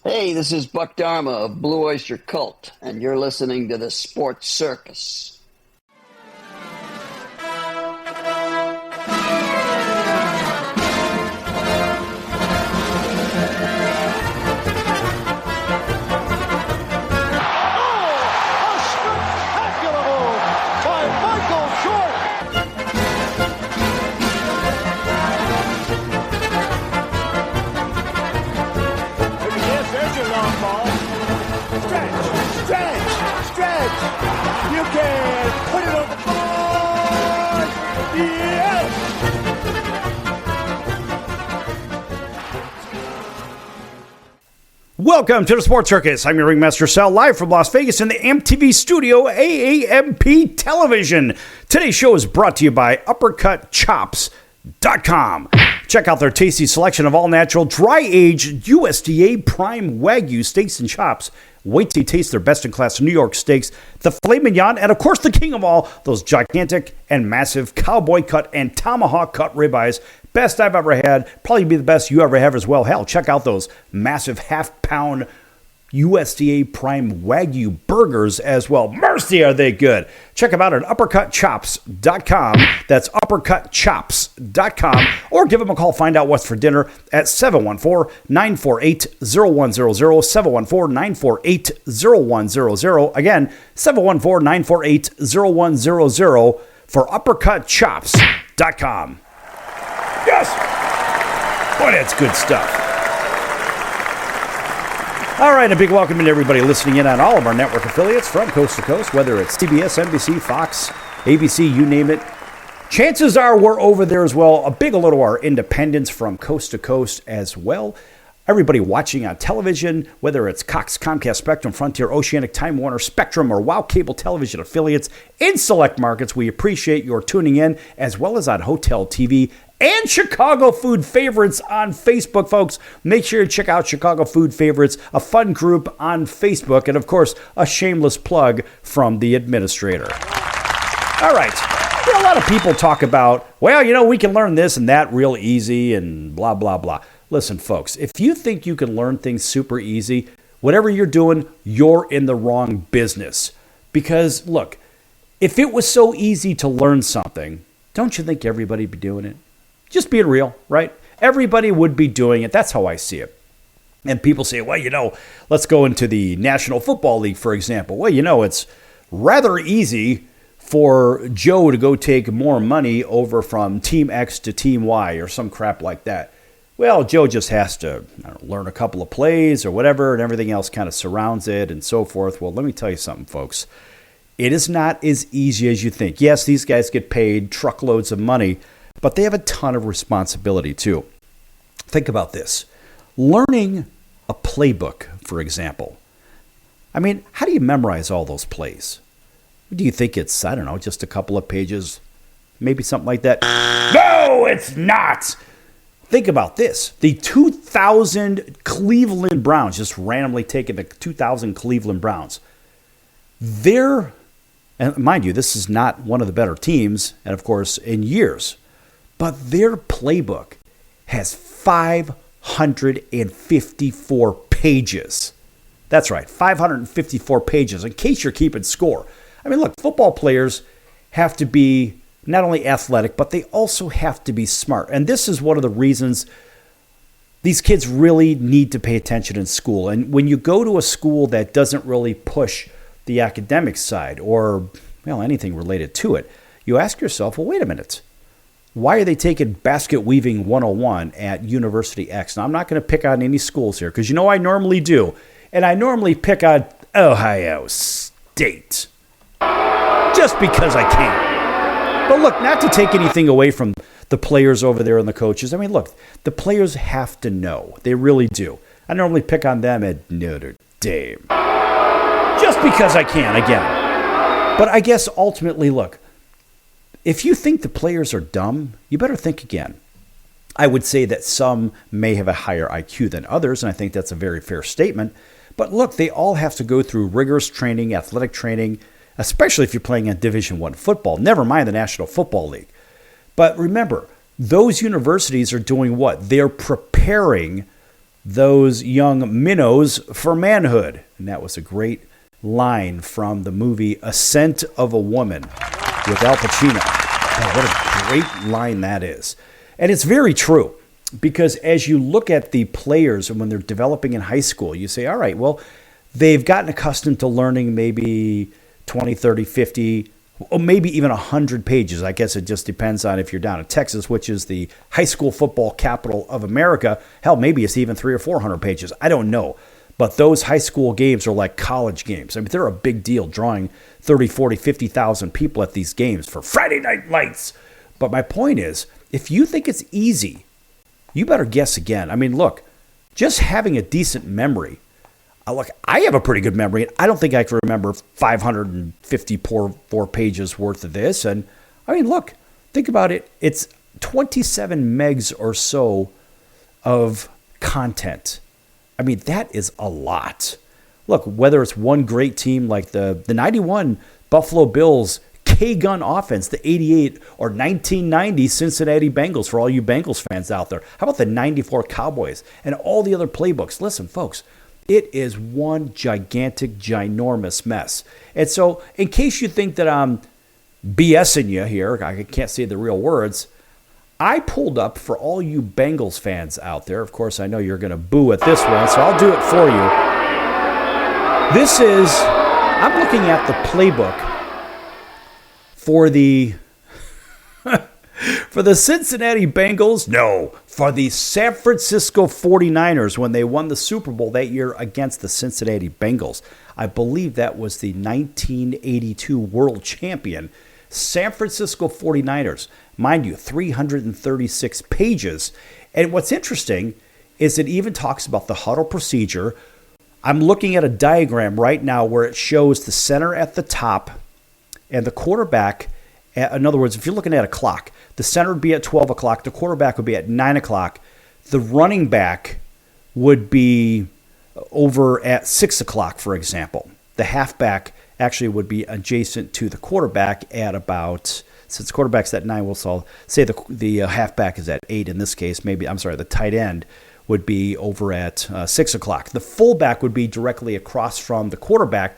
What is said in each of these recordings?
Hey, this is Buck Dharma of Blue Oyster Cult, and you're listening to the Sports Circus. You can put it on the board! Yes! Welcome to the Sports Circus. I'm your Ringmaster Sal, live from Las Vegas in the MTV studio, AAMP Television. Today's show is brought to you by UppercutChops.com. Check out their tasty selection of all-natural, dry-aged USDA prime Wagyu steaks and chops. Wait till you taste their best-in-class New York steaks, the filet mignon, and of course the king of all, those gigantic and massive cowboy cut and tomahawk cut ribeyes. Best I've ever had, probably be the best you ever have as well. Hell, check out those massive half-pound USDA prime Wagyu burgers as well. Mercy, are they good. Check them out at UppercutChops.com. That's UppercutChops.com. Or give them a call, find out what's for dinner at 714-948-0100. 714-948-0100. Again, 714-948-0100 for UppercutChops.com. Yes! Boy, that's good stuff. All right, a big welcome to everybody listening in on all of our network affiliates from coast to coast, whether it's CBS, NBC, Fox, ABC, you name it. Chances are we're over there as well. A big hello to our independents from coast to coast as well. Everybody watching on television, whether it's Cox, Comcast, Spectrum, Frontier, Oceanic, Time Warner, Spectrum, or WOW Cable Television affiliates in select markets, we appreciate your tuning in, as well as on Hotel TV and Chicago Food Favorites on Facebook, folks. Make sure you check out Chicago Food Favorites, a fun group on Facebook, and of course, a shameless plug from the administrator. All right. A lot of people talk about, well, we can learn this and that real easy and blah, blah, blah. Listen, folks, if you think you can learn things super easy, whatever you're doing, you're in the wrong business. Because, look, if it was so easy to learn something, don't you think everybody would be doing it? Just being real, right? Everybody would be doing it. That's how I see it. And people say, well, let's go into the National Football League, for example. Well, it's rather easy for Joe to go take more money over from Team X to Team Y or some crap like that. Well, Joe just has to learn a couple of plays or whatever, and everything else kind of surrounds it and so forth. Well, let me tell you something, folks. It is not as easy as you think. Yes, these guys get paid truckloads of money, but they have a ton of responsibility too. Think about this. Learning a playbook, for example. How do you memorize all those plays? Do you think it's, just a couple of pages, maybe something like that? No, it's not. Think about this. The 2000 Cleveland Browns, just randomly taking the 2000 Cleveland Browns. And mind you, this is not one of the better teams, and of course, in years. But their playbook has 554 pages. That's right, 554 pages, in case you're keeping score. Look, football players have to be not only athletic, but they also have to be smart. And this is one of the reasons these kids really need to pay attention in school. And when you go to a school that doesn't really push the academic side or, anything related to it, you ask yourself, well, wait a minute. Why are they taking basket weaving 101 at University X? Now, I'm not going to pick on any schools here because I normally do. And I normally pick on Ohio State just because I can. But look, not to take anything away from the players over there and the coaches. Look, the players have to know. They really do. I normally pick on them at Notre Dame. Just because I can, again. But I guess ultimately, look, if you think the players are dumb, you better think again. I would say that some may have a higher IQ than others, and I think that's a very fair statement. But look, they all have to go through rigorous training, athletic training, especially if you're playing in Division I football, never mind the National Football League. But remember, those universities are doing what? They're preparing those young minnows for manhood. And that was a great line from the movie Ascent of a Woman with Al Pacino. Oh, what a great line that is. And it's very true, because as you look at the players and when they're developing in high school, you say, all right, well, they've gotten accustomed to learning maybe 20, 30, 50, or maybe even 100 pages. I guess it just depends on if you're down in Texas, which is the high school football capital of America. Hell, maybe it's even 300 or 400 pages. I don't know. But those high school games are like college games. I mean, they're a big deal, drawing 30, 40, 50,000 people at these games for Friday Night Lights. But my point is, if you think it's easy, you better guess again. I mean, look, just having a decent memory. Look, I have a pretty good memory. I don't think I can remember 554 pages worth of this. And I mean, look, think about it. It's 27 megs or so of content. I mean, that is a lot. Look, whether it's one great team like the 91 Buffalo Bills K-Gun offense, the 88 or 1990 Cincinnati Bengals, for all you Bengals fans out there. How about the 94 Cowboys and all the other playbooks? Listen, folks, it is one gigantic, ginormous mess. And so in case you think that I'm BSing you here, I can't say the real words, I pulled up for all you Bengals fans out there. Of course, I know you're going to boo at this one, so I'll do it for you. This is, I'm looking at the playbook for the for the Cincinnati Bengals. No, for the San Francisco 49ers when they won the Super Bowl that year against the Cincinnati Bengals. I believe that was the 1982 world champion San Francisco 49ers. Mind you, 336 pages. And what's interesting is it even talks about the huddle procedure. I'm looking at a diagram right now where it shows the center at the top and the quarterback. In other words, if you're looking at a clock, the center would be at 12 o'clock. The quarterback would be at 9 o'clock. The running back would be over at 6 o'clock, for example. The halfback actually would be adjacent to the quarterback at about, since quarterback's at 9, we'll say the halfback is at 8 in this case. The tight end would be over at 6 o'clock. The fullback would be directly across from the quarterback,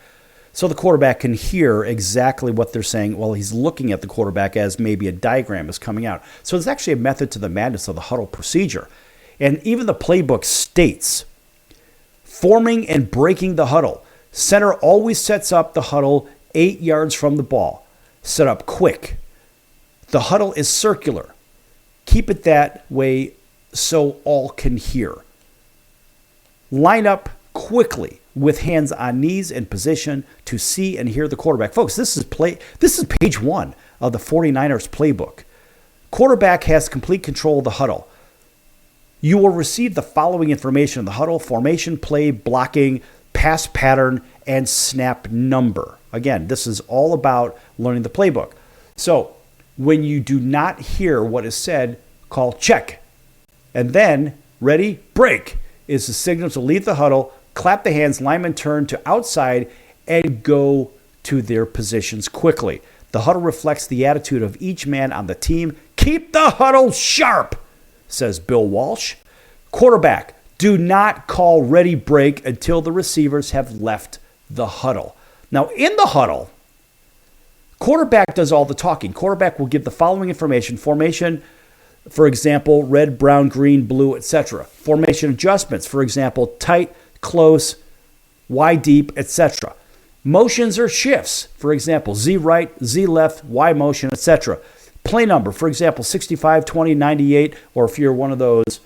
so the quarterback can hear exactly what they're saying while he's looking at the quarterback as maybe a diagram is coming out. So there's actually a method to the madness of the huddle procedure. And even the playbook states, forming and breaking the huddle. Center always sets up the huddle 8 yards from the ball. Set up quick. The huddle is circular. Keep it that way so all can hear. Line up quickly with hands on knees in position to see and hear the quarterback. Folks, this is page 1 of the 49ers playbook. Quarterback has complete control of the huddle. You will receive the following information in the huddle: formation, play, blocking, pass pattern, and snap number. Again, this is all about learning the playbook. So when you do not hear what is said, call check. And then, ready, break is the signal to leave the huddle, clap the hands, linemen turn to outside, and go to their positions quickly. The huddle reflects the attitude of each man on the team. Keep the huddle sharp, says Bill Walsh. Quarterback, do not call ready break until the receivers have left the huddle. Now, in the huddle, quarterback does all the talking. Quarterback will give the following information: formation, for example, red, brown, green, blue, etc. Formation adjustments, for example, tight, close, Y deep, etc. Motions or shifts, for example, Z right, Z left, Y motion, etc. Play number, for example, 65, 20, 98, or if you're one of those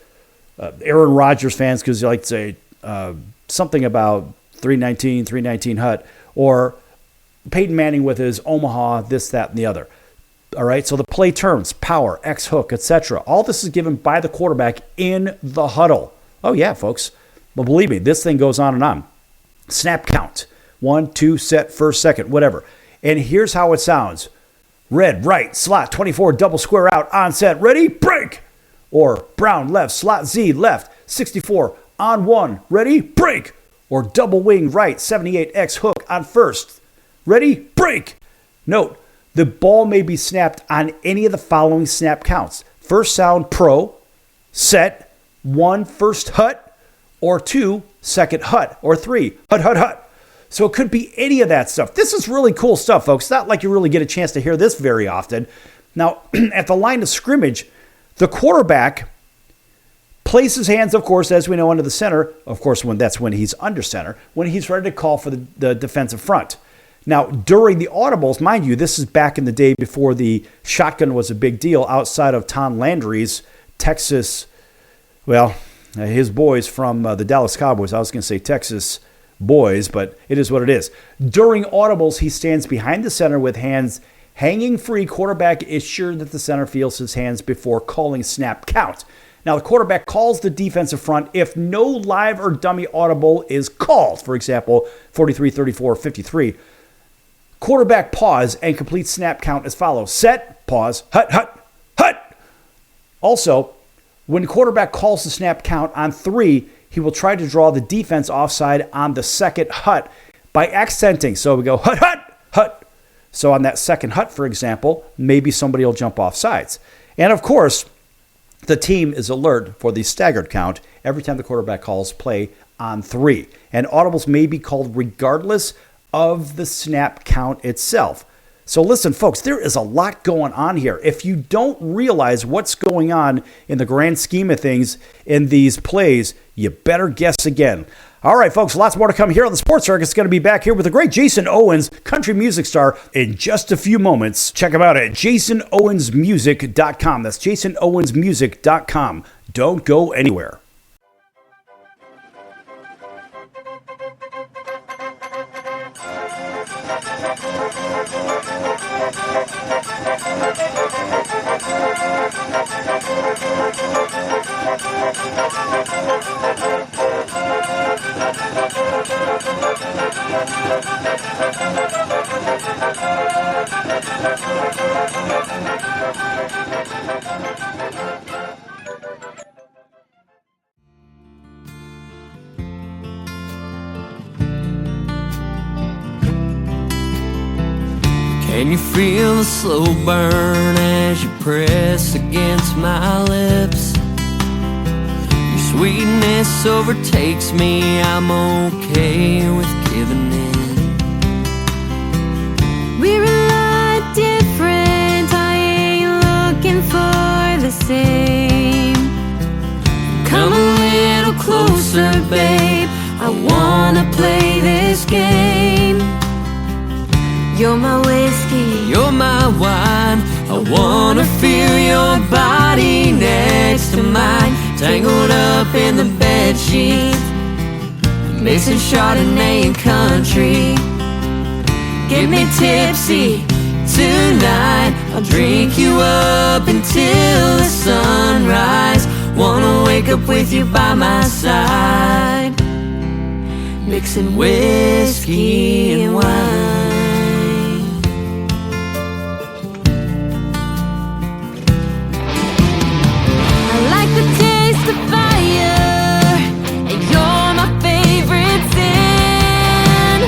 Aaron Rodgers fans because you like to say something about 319 Hut, or Peyton Manning with his Omaha, this, that, and the other. All right, so the play terms, power, X hook, etc. All this is given by the quarterback in the huddle. Oh yeah, folks. Well, believe me, this thing goes on and on. Snap count. 1, 2, set, first, second, whatever. And here's how it sounds. Red, right, slot, 24, double square out, on set, ready, break. Or brown, left, slot Z, left, 64, on 1, ready, break. Or double wing, right, 78, X hook, on first, ready, break. Note, the ball may be snapped on any of the following snap counts. First sound, pro, set, 1, first hut, or 2, second hut, or 3, hut, hut, hut. So it could be any of that stuff. This is really cool stuff, folks. It's not like you really get a chance to hear this very often. Now, at the line of scrimmage, the quarterback places hands, of course, as we know, under the center. Of course, that's when he's under center, when he's ready to call for the defensive front. Now, during the audibles, mind you, this is back in the day before the shotgun was a big deal outside of Tom Landry's Texas, his boys from the Dallas Cowboys. I was going to say Texas boys, but it is what it is. During audibles, he stands behind the center with hands hanging free. Quarterback is sure that the center feels his hands before calling snap count. Now, the quarterback calls the defensive front if no live or dummy audible is called. For example, 43, 34, 53. Quarterback pause and complete snap count as follows. Set, pause, hut, hut, hut. Also, when the quarterback calls the snap count on 3, he will try to draw the defense offside on the second hut by accenting. So we go hut, hut, hut. So on that second hut, for example, maybe somebody will jump off sides. And of course, the team is alert for the staggered count every time the quarterback calls play on 3. And audibles may be called regardless of the snap count itself. So listen, folks, there is a lot going on here. If you don't realize what's going on in the grand scheme of things in these plays, you better guess again. All right, folks, lots more to come here on the Sports Circus. It's going to be back here with the great Jason Owens, country music star, in just a few moments. Check him out at jasonowensmusic.com. That's jasonowensmusic.com. Don't go anywhere. Can you feel the slow burn as you press against my lips? Your sweetness overtakes me, I'm okay with giving in. We're a lot different, I ain't looking for the same. Come a little closer, babe, I wanna play this game. You're my whiskey, You're my wine, I wanna feel your body next to mine, tangled up in the bedsheets, mixing Chardonnay and country. Get me tipsy tonight, I'll drink you up until the sunrise. Wanna wake up with you by my side, mixing whiskey and wine. the fire, and you're my favorite sin.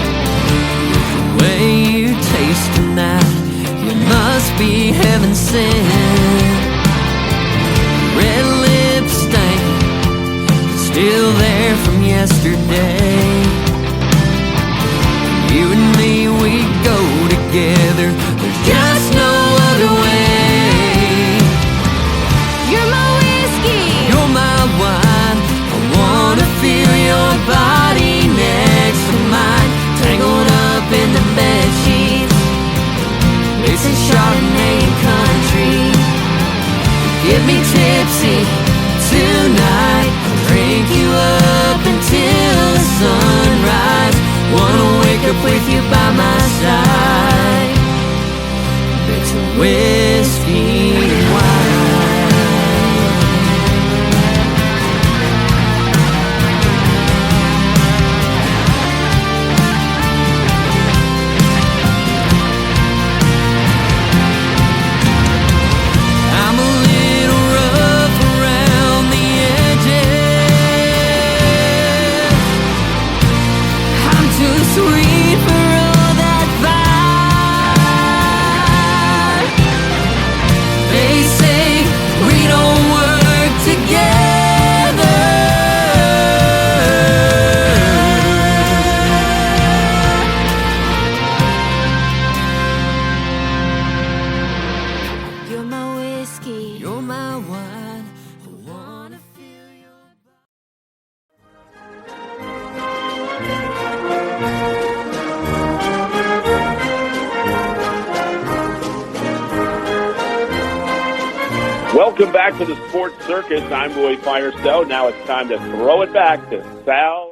The way you taste tonight, you must be heaven sent. Red lip stain, still there from yesterday. You and me, we go together, there's just no other way. You're my whiskey, You're my wine, I wanna feel your body next to mine, tangled up in the bedsheets, mixing Chardonnay and country. Welcome back to the Sports Circus. I'm Roy Firestone. Now it's time to throw it back to Sal.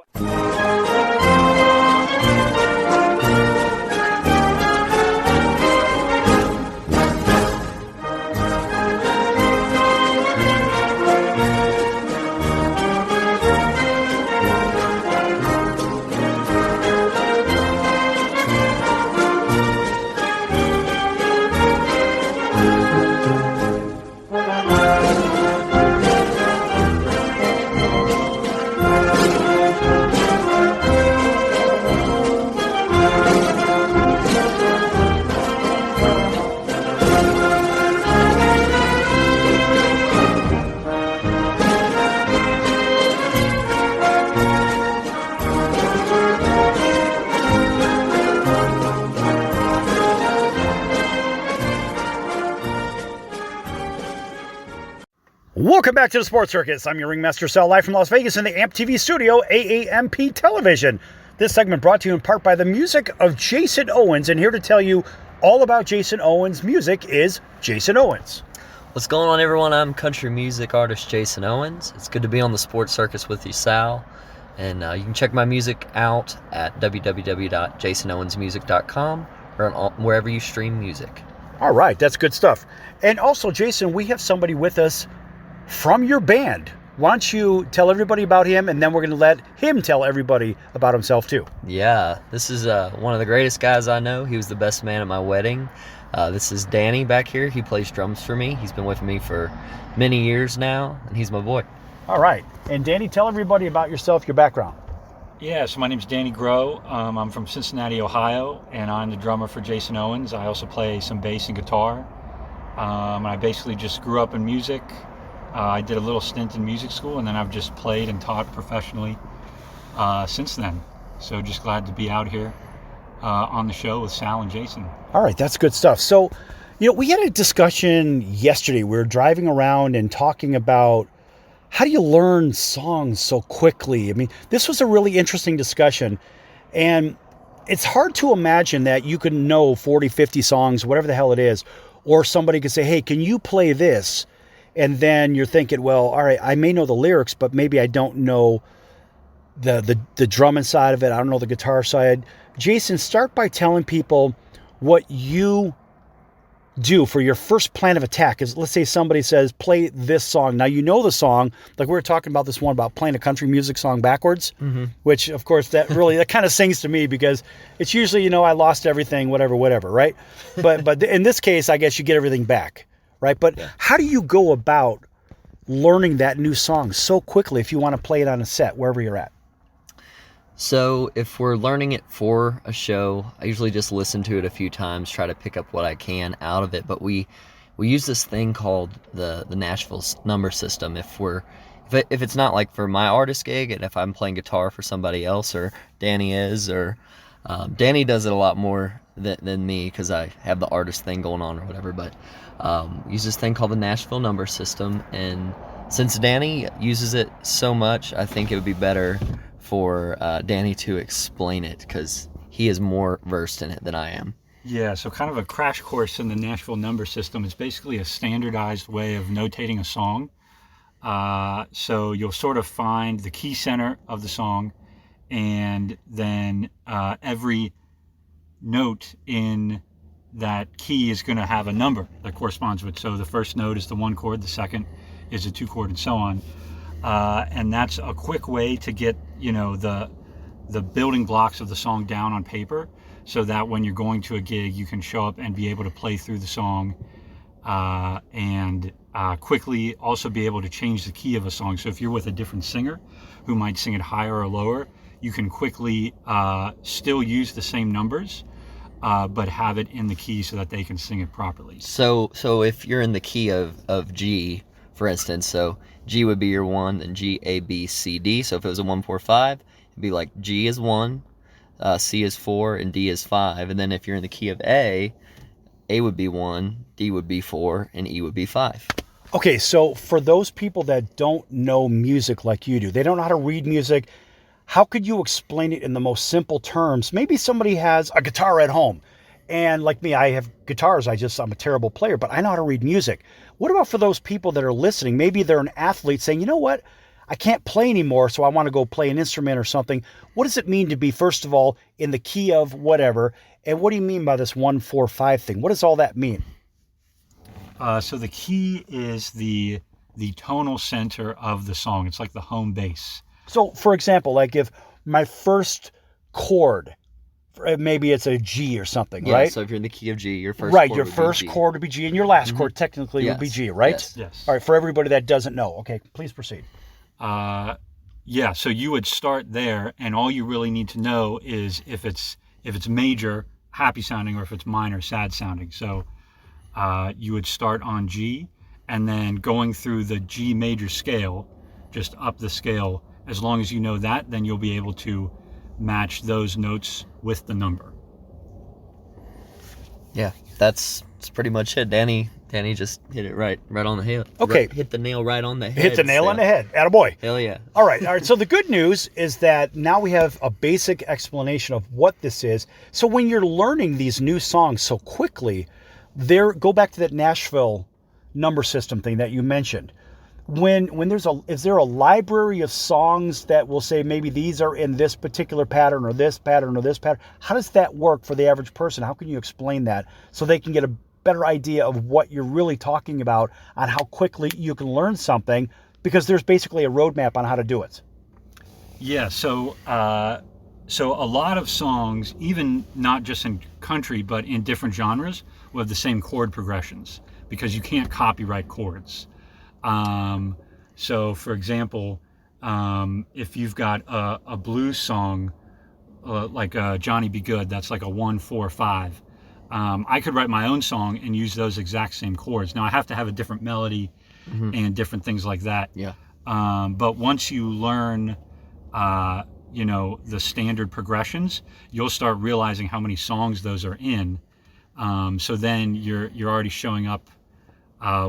Welcome back to the Sports Circus. I'm your Ringmaster Sal, live from Las Vegas in the AMP TV studio, AAMP Television. This segment brought to you in part by the music of Jason Owens, and here to tell you all about Jason Owens' music is Jason Owens. What's going on, everyone? I'm country music artist Jason Owens. It's good to be on the Sports Circus with you, Sal. And you can check my music out at www.jasonowensmusic.com or on wherever you stream music. All right, that's good stuff. And also, Jason, we have somebody with us from your band. Why don't you tell everybody about him, and then we're going to let him tell everybody about himself too. Yeah, this is one of the greatest guys I know. He was the best man at my wedding. This is Danny back here. He plays drums for me. He's been with me for many years now, and he's my boy. All right. And Danny, tell everybody about yourself, your background. Yeah, so my name's Danny Groh. I'm from Cincinnati, Ohio, and I'm the drummer for Jason Owens. I also play some bass and guitar. I basically just grew up in music. I did a little stint in music school, and then I've just played and taught professionally since then. So just glad to be out here on the show with Sal and Jason. All right, that's good stuff. So, we had a discussion yesterday. We were driving around and talking about how do you learn songs so quickly? I mean, this was a really interesting discussion, and it's hard to imagine that you can know 40, 50 songs, whatever the hell it is, or somebody could say, hey, can you play this? And then you're thinking, well, all right, I may know the lyrics, but maybe I don't know the drumming side of it. I don't know the guitar side. Jason, start by telling people what you do for your first plan of attack. Is, let's say somebody says, play this song. Now, you know the song. Like we were talking about this one about playing a country music song backwards, which, of course, that kind of sings to me because it's usually, I lost everything, whatever, right? But in this case, I guess you get everything back. Right, but how do you go about learning that new song so quickly if you want to play it on a set, wherever you're at? So if we're learning it for a show, I usually just listen to it a few times, try to pick up what I can out of it. But we use this thing called the Nashville number system. If it's not like for my artist gig, and if I'm playing guitar for somebody else, or Danny is, or Danny does it a lot more than me because I have the artist thing going on or whatever. But use this thing called the Nashville number system, and since Danny uses it so much, I think it would be better for Danny to explain it because he is more versed in it than I am. Yeah, so kind of a crash course in the Nashville number system. It's basically a standardized way of notating a song. So you'll sort of find the key center of the song, and then every note in that key is going to have a number that corresponds with. So the first note is the 1 chord, the second is a 2 chord, and so on. And that's a quick way to get the building blocks of the song down on paper, so that when you're going to a gig, you can show up and be able to play through the song and quickly also be able to change the key of a song. So if you're with a different singer who might sing it higher or lower, you can quickly still use the same numbers, but have it in the key so that they can sing it properly. So if you're in the key of G, for instance, so G would be your 1, then G, A, B, C, D. So if it was a 1, 4, 5, it'd be like G is 1, C is 4, and D is 5. And then if you're in the key of A would be 1, D would be 4, and E would be 5. Okay, so for those people that don't know music like you do, they don't know how to read music, how could you explain it in the most simple terms? Maybe somebody has a guitar at home And like me, I have guitars. I'm a terrible player, but I know how to read music. What about for those people that are listening? Maybe they're an athlete saying, you know what? I can't play anymore, so I want to go play an instrument or something. What does it mean to be, first of all, in the key of whatever? And what do you mean by this 1-4-5 thing? What does all that mean? So the key is the tonal center of the song. It's like the home base. So, for example, like if my first chord, maybe it's a G or something, Yeah, right? so if you're in the key of G, your first Right, chord your would be first G. chord would be G, and your last chord technically would be Yes, G, right? yes. Yes. All right, for everybody that doesn't know. Okay, please proceed. Yeah, so you would start there, and all you really need to know is if it's major, happy sounding, or if it's minor, sad sounding. So you would start on G, and then going through the G major scale, just up the scale. As long as you know that, then you'll be able to match those notes with the number. Yeah, that's pretty much it. Danny just hit it right on the head. Okay. Hit the nail right on the head. Hit the nail on so- the head. Attaboy. Hell yeah. All right. So the good news is that now we have a basic explanation of what this is. So when you're learning these new songs so quickly, go back to that Nashville number system thing that you mentioned. When is there a library of songs that will say maybe these are in this particular pattern or this pattern or this pattern? How does that work for the average person? How can you explain that so they can get a better idea of what you're really talking about on how quickly you can learn something, because there's basically a roadmap on how to do it? Yeah, so a lot of songs, even not just in country, but in different genres, will have the same chord progressions because you can't copyright chords. So, for example, if you've got a blues song like Johnny Be Good, that's like a 1-4-5. I could write my own song and use those exact same chords. Now I have to have a different melody and different things like that. Yeah. But once you learn, the standard progressions, you'll start realizing how many songs those are in. So then you're already showing up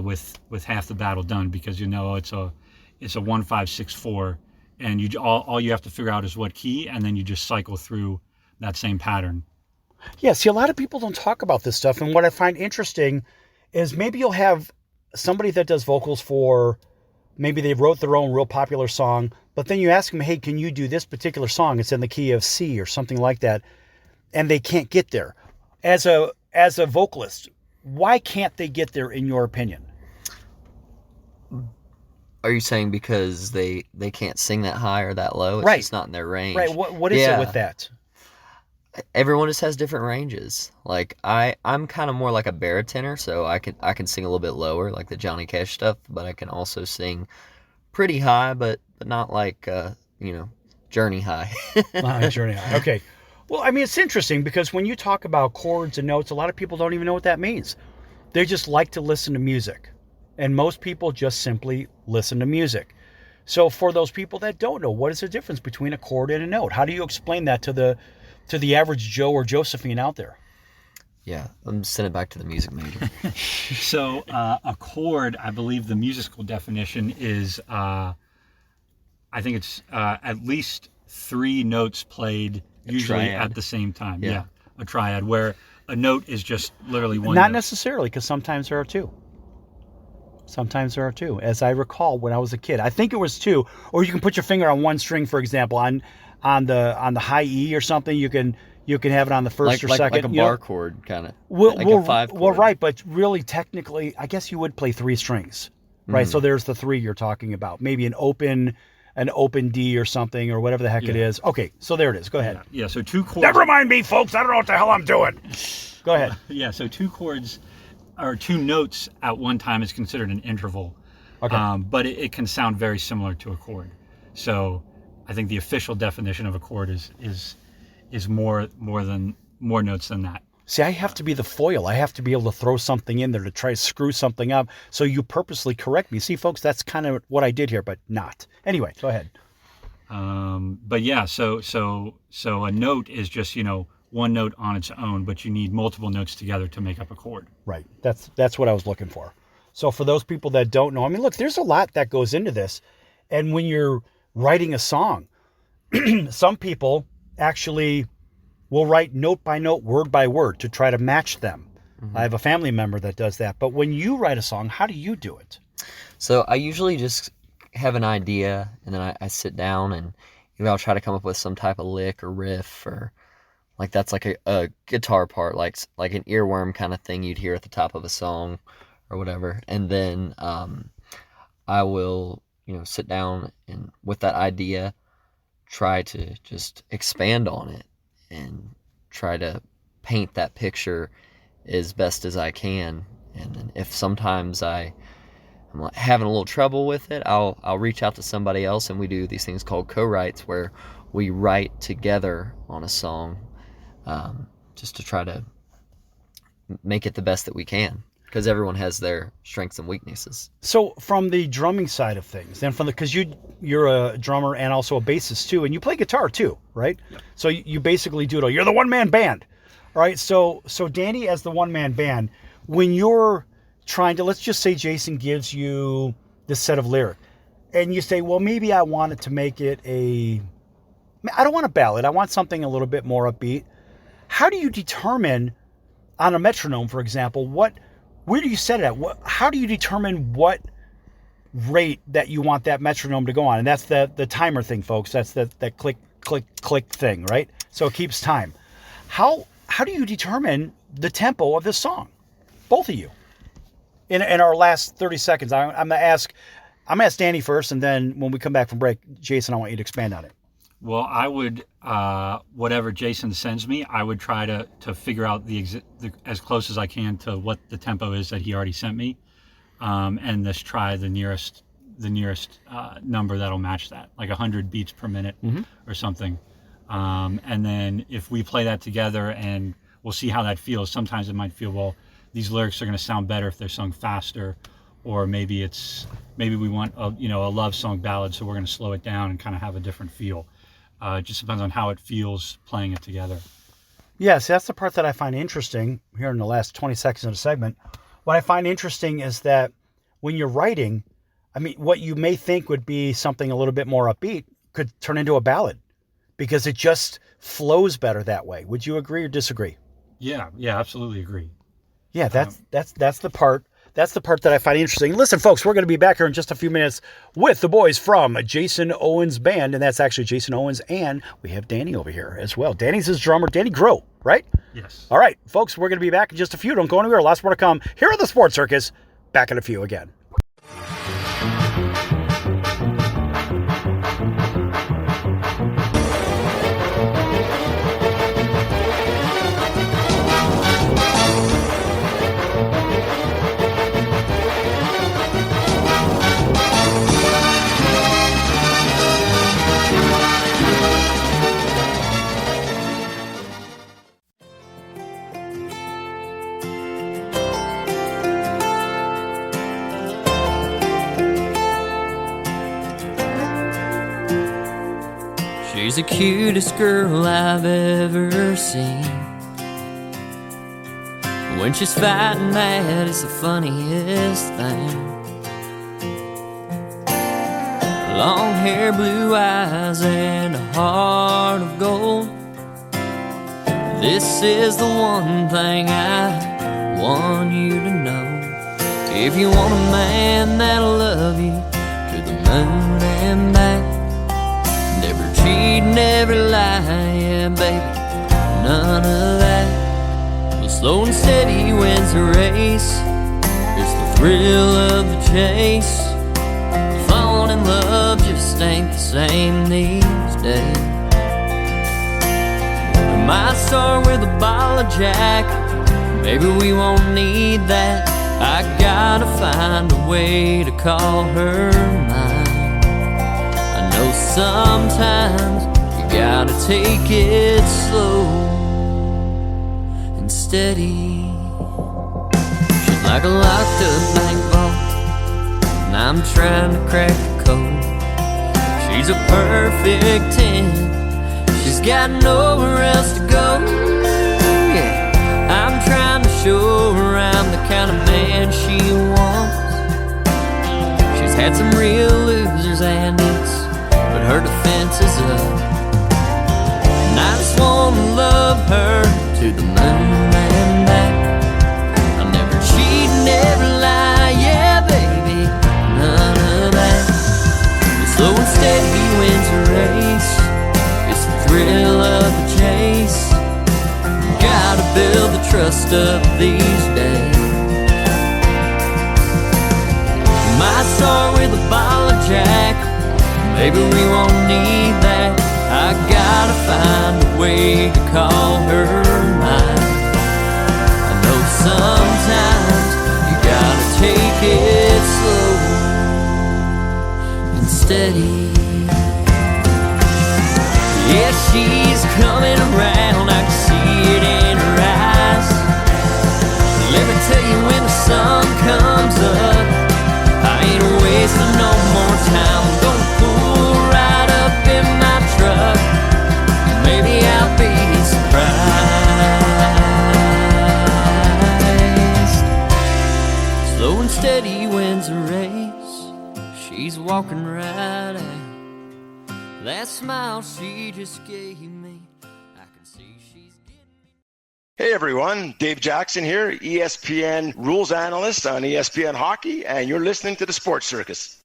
with half the battle done, because it's a 1-5-6-4, and all you have to figure out is what key, and then you just cycle through that same pattern. Yeah, see, a lot of people don't talk about this stuff, and what I find interesting is maybe you'll have somebody that does vocals for, maybe they wrote their own real popular song, but then you ask them, hey, can you do this particular song? It's in the key of C or something like that, and they can't get there. As a vocalist, why can't they get there, in your opinion? Are you saying because they can't sing that high or that low? It's Right. just not in their range. Right, what is it with that? Everyone just has different ranges. Like I'm kind of more like a baritone, so I can sing a little bit lower, like the Johnny Cash stuff, but I can also sing pretty high, but not like Journey high. Journey high. Okay. Well, I mean, it's interesting because when you talk about chords and notes, a lot of people don't even know what that means. They just like to listen to music. And most people just simply listen to music. So for those people that don't know, what is the difference between a chord and a note? How do you explain that to the average Joe or Josephine out there? Yeah, I'm sending it back to the music major. So a chord, I believe the musical definition is, I think it's at least 3 notes played, usually triad. at the same time. Yeah. A triad, where a note is just literally one Not note. necessarily, because sometimes there are 2. Sometimes there are 2. As I recall, when I was a kid, I think it was 2. Or you can put your finger on one string, for example, on the high E or something. You can have it on the first or second. like a bar chord, kind of. Well, like a 5 chord. Well, right, but really, technically, I guess you would play 3 strings, right? So there's the 3 you're talking about. Maybe an open D or something, or whatever the heck it is. Okay, so there it is. Go ahead. Yeah, so 2 chords. Never mind me, folks. I don't know what the hell I'm doing. Go ahead. Yeah, so 2 chords or 2 notes at one time is considered an interval. Okay. But it can sound very similar to a chord. So I think the official definition of a chord is more notes than that. See, I have to be the foil. I have to be able to throw something in there to try to screw something up. So you purposely correct me. See, folks, that's kind of what I did here, but not. Anyway, go ahead. But yeah, so a note is just, one note on its own, but you need multiple notes together to make up a chord. Right. That's what I was looking for. So for those people that don't know, I mean, look, there's a lot that goes into this. And when you're writing a song, some people actually will write note by note, word by word to try to match them. I have a family member that does that. But when you write a song, how do you do it? So I usually just have an idea, and then I sit down and I'll try to come up with some type of lick or riff, or like that's like a guitar part, like an earworm kind of thing you'd hear at the top of a song or whatever. And then I will, sit down and with that idea, try to just expand on it and try to paint that picture as best as I can. And then if sometimes I'm having a little trouble with it, I'll reach out to somebody else, and we do these things called co-writes, where we write together on a song, just to try to make it the best that we can, because everyone has their strengths and weaknesses. So from the drumming side of things, then because you're a drummer and also a bassist too, and you play guitar too, right? Yep. So you basically do it all. You're the one-man band, right? So Danny, as the one-man band, when you're trying to, let's just say Jason gives you this set of lyric, and you say, well, maybe I wanted to make it I don't want a ballad, I want something a little bit more upbeat. How do you determine on a metronome, for example, where do you set it at? How do you determine what rate that you want that metronome to go on? And that's the timer thing, folks. That's that click, click, click thing, right? So it keeps time. How do you determine the tempo of this song? Both of you. In our last 30 seconds, I'm gonna ask Danny first, and then when we come back from break, Jason, I want you to expand on it. Well, I would, whatever Jason sends me, I would try to figure out as close as I can to what the tempo is that he already sent me, and just try the nearest number that'll match that, like 100 beats per minute or something. And then if we play that together, and we'll see how that feels. Sometimes it might feel, well, these lyrics are going to sound better if they're sung faster, or maybe we want a love song ballad, so we're going to slow it down and kind of have a different feel. It just depends on how it feels playing it together. Yes, that's the part that I find interesting here in the last 20 seconds of the segment. What I find interesting is that when you're writing, what you may think would be something a little bit more upbeat could turn into a ballad, because it just flows better that way. Would you agree or disagree? Yeah, absolutely agree. Yeah, that's the part. That's the part that I find interesting. Listen, folks, we're going to be back here in just a few minutes with the boys from Jason Owens Band, and that's actually Jason Owens, and we have Danny over here as well. Danny's his drummer, Danny Groh, right? Yes. All right, folks, we're going to be back in just a few. Don't go anywhere. Lots more to come here at the Sports Circus. Back in a few again. She's the cutest girl I've ever seen. When she's fighting mad, it's the funniest thing. Long hair, blue eyes, and a heart of gold. This is the one thing I want you to know. If you want a man that'll love you to the moon and back, never cheat, never lie, yeah, baby, none of that. But slow and steady wins the race. It's the thrill of the chase. Falling in love just ain't the same these days. We might start with a bottle of Jack. Maybe we won't need that. I gotta find a way to call her mine. I know sometimes you gotta take it slow and steady. She's like a locked up bank vault, and I'm trying to crack the code. She's a perfect 10. She's got nowhere else to go. Yeah, I'm trying to show her I'm the kind of man she wants. She's had some real losers and it's, but her defense is up. And I just wanna love to the moon and back. I'll never cheat, never lie, yeah, baby, none of that. But slow and steady wins a race. It's the thrill of the chase. Gotta build the trust up these days. Might start with a bottle of Jack. Maybe we won't need that. I gotta find a way to call her mine. I know sometimes you gotta take it slow and steady. Yeah, she's coming around, I can see it in her eyes. Let me tell you, when the sun comes up, I ain't wasting no more time. I'm gonna pull right up in my truck. Maybe I'll be surprised. Slow and steady wins a race. She's walking right out. That smile she just gave me, I can see she's getting me. Hey everyone, Dave Jackson here, ESPN rules analyst on ESPN Hockey, and you're listening to the Sports Circus.